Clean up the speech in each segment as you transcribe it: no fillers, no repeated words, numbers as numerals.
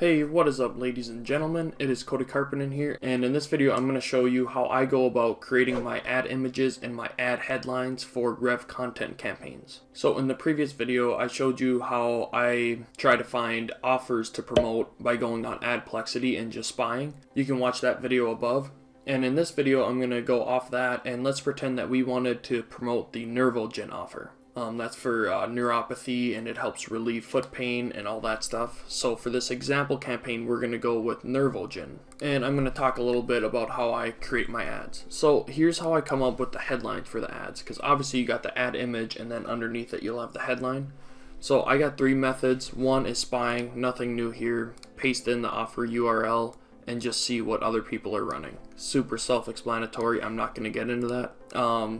Hey, what is up ladies and gentlemen, it is Cody Carpenter here, and in this video I'm going to show you how I go about creating my ad images and my ad headlines for RevContent campaigns. So in the previous video I showed you how I try to find offers to promote by going on AdPlexity and just spying. You can watch that video above. And in this video I'm going to go off that and let's pretend that we wanted to promote the Nervogen offer. That's for neuropathy, and it helps relieve foot pain and all that stuff. So for this example campaign, we're going to go with Nervogen. And I'm going to talk a little bit about how I create my ads. So here's how I come up with the headlines for the ads, because obviously you got the ad image and then underneath it you'll have the headline. So I got three methods. One is spying, nothing new here. Paste in the offer URL and just see what other people are running. Super self-explanatory, I'm not going to get into that.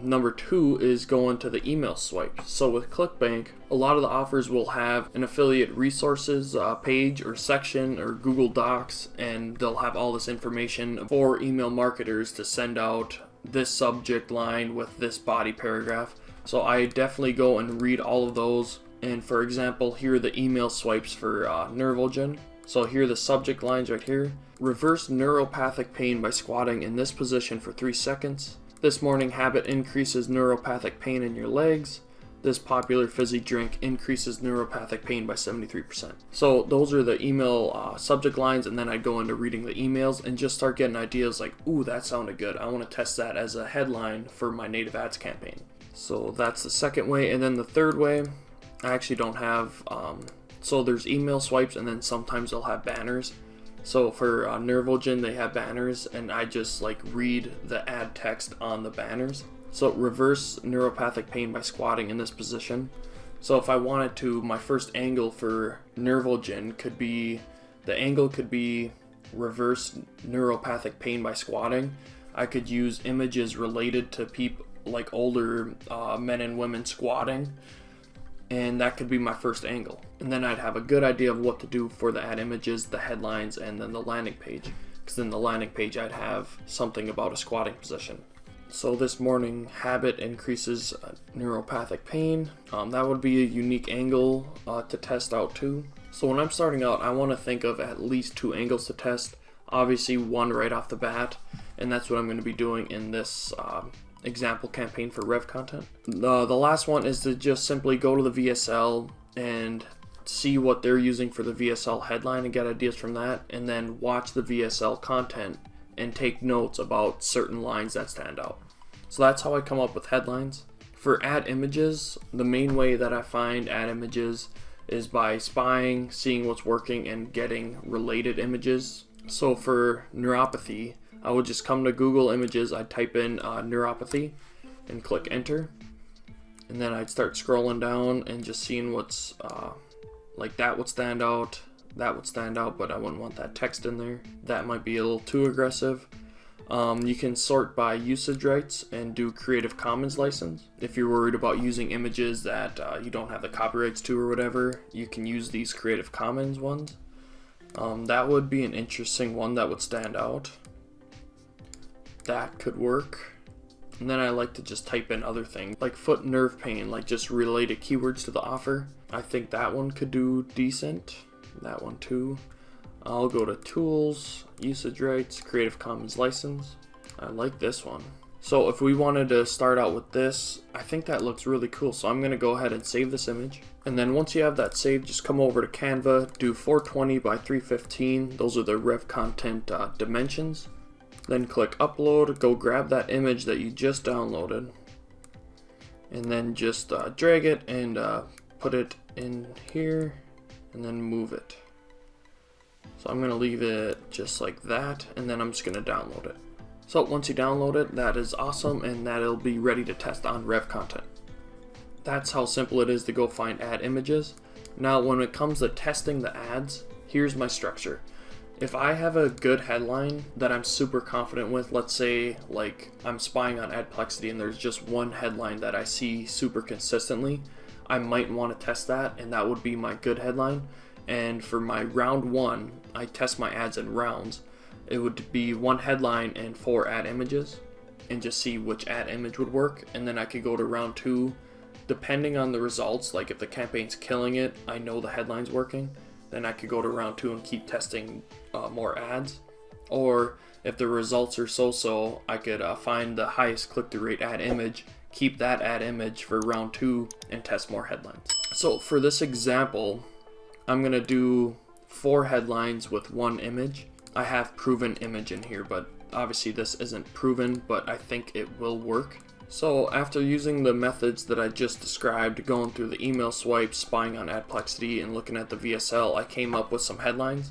Number two is going to the email swipe. So with ClickBank, a lot of the offers will have an affiliate resources page or section or Google Docs, and they'll have all this information for email marketers to send out this subject line with this body paragraph. So I definitely go and read all of those. And for example, here are the email swipes for Nervogen. So here are the subject lines right here. Reverse neuropathic pain by squatting in this position for 3 seconds. This morning habit increases neuropathic pain in your legs. This popular fizzy drink increases neuropathic pain by 73%. So those are the email subject lines, and then I go into reading the emails and just start getting ideas like, ooh, that sounded good. I want to test that as a headline for my native ads campaign. So that's the second way. And then the third way, I actually don't have, so there's email swipes, and then sometimes they'll have banners. So for Nervogen, they have banners, and I just like read the ad text on the banners. So reverse neuropathic pain by squatting in this position. So if I wanted to, my first angle for Nervogen could be, the angle could be reverse neuropathic pain by squatting. I could use images related to people like older men and women squatting, and that could be my first angle. And then I'd have a good idea of what to do for the ad images, the headlines, and then the landing page. Because in the landing page I'd have something about a squatting position. So this morning habit increases neuropathic pain. That would be a unique angle to test out too. So when I'm starting out, I want to think of at least 2 angles to test. Obviously one right off the bat, and that's what I'm going to be doing in this example campaign for RevContent. The last one is to just simply go to the VSL and see what they're using for the VSL headline and get ideas from that, and then watch the VSL content and take notes about certain lines that stand out. So that's how I come up with headlines. For ad images, the main way that I find ad images is by spying, seeing what's working, and getting related images. So for neuropathy, I would just come to Google Images, I'd type in neuropathy and click enter, and then I'd start scrolling down and just seeing what's like that would stand out, that would stand out, but I wouldn't want that text in there. That might be a little too aggressive. You can sort by usage rights and do Creative Commons license. If you're worried about using images that you don't have the copyrights to or whatever, you can use these Creative Commons ones. That would be an interesting one that would stand out. That could work. And then I like to just type in other things like foot nerve pain, like just related keywords to the offer. I think that one could do decent. That one too. I'll go to tools, usage rights, Creative Commons license. I like this one. So if we wanted to start out with this, I think that looks really cool. So I'm going to go ahead and save this image. And then once you have that saved, just come over to Canva, do 420 by 315. Those are the RevContent dimensions. Then click upload, go grab that image that you just downloaded, and then just drag it and put it in here, and then move it. So I'm going to leave it just like that, and then I'm just going to download it. So once you download it, that is awesome, and that'll be ready to test on RevContent. That's how simple it is to go find ad images. Now when it comes to testing the ads, here's my structure. If I have a good headline that I'm super confident with, let's say like I'm spying on AdPlexity and there's just one headline that I see super consistently, I might want to test that, and that would be my good headline. And for my round 1, I test my ads in rounds. It would be 1 headline and 4 ad images, and just see which ad image would work. And then I could go to round 2, depending on the results. Like if the campaign's killing it, I know the headline's working. then I could go to round 2 and keep testing more ads. Or if the results are so-so, I could find the highest click-through rate ad image, keep that ad image for round 2, and test more headlines. So for this example, I'm gonna do 4 headlines with 1 image. I have proven image in here, but obviously this isn't proven, but I think it will work. So after using the methods that I just described, going through the email swipes, spying on AdPlexity, and looking at the VSL, I came up with some headlines.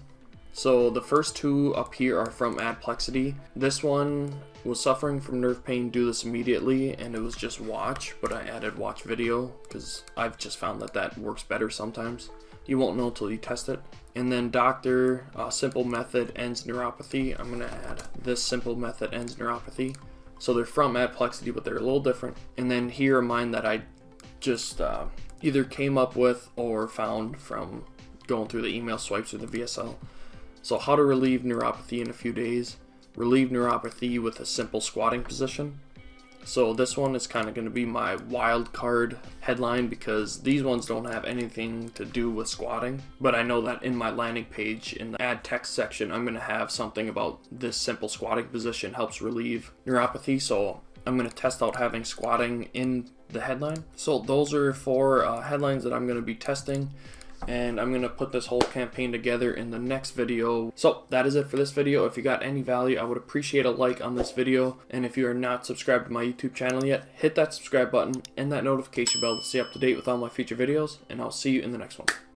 So the first 2 up here are from AdPlexity. This one was suffering from nerve pain, do this immediately, and it was just watch, but I added watch video because I've just found that that works better sometimes. You won't know until you test it. And then doctor, simple method ends neuropathy. I'm gonna add this simple method ends neuropathy. So they're from AdPlexity, but they're a little different. And then here are mine that I just either came up with or found from going through the email swipes or the VSL. So how to relieve neuropathy in a few days. Relieve neuropathy with a simple squatting position. So this one is kind of going to be my wild card headline because these ones don't have anything to do with squatting. But I know that in my landing page in the add text section, I'm going to have something about this simple squatting position helps relieve neuropathy. So I'm going to test out having squatting in the headline. So those are 4 headlines that I'm going to be testing. And I'm going to put this whole campaign together in the next video. So that is it for this video. If you got any value, I would appreciate a like on this video. And if you are not subscribed to my YouTube channel yet, hit that subscribe button and that notification bell to stay up to date with all my future videos. And I'll see you in the next one.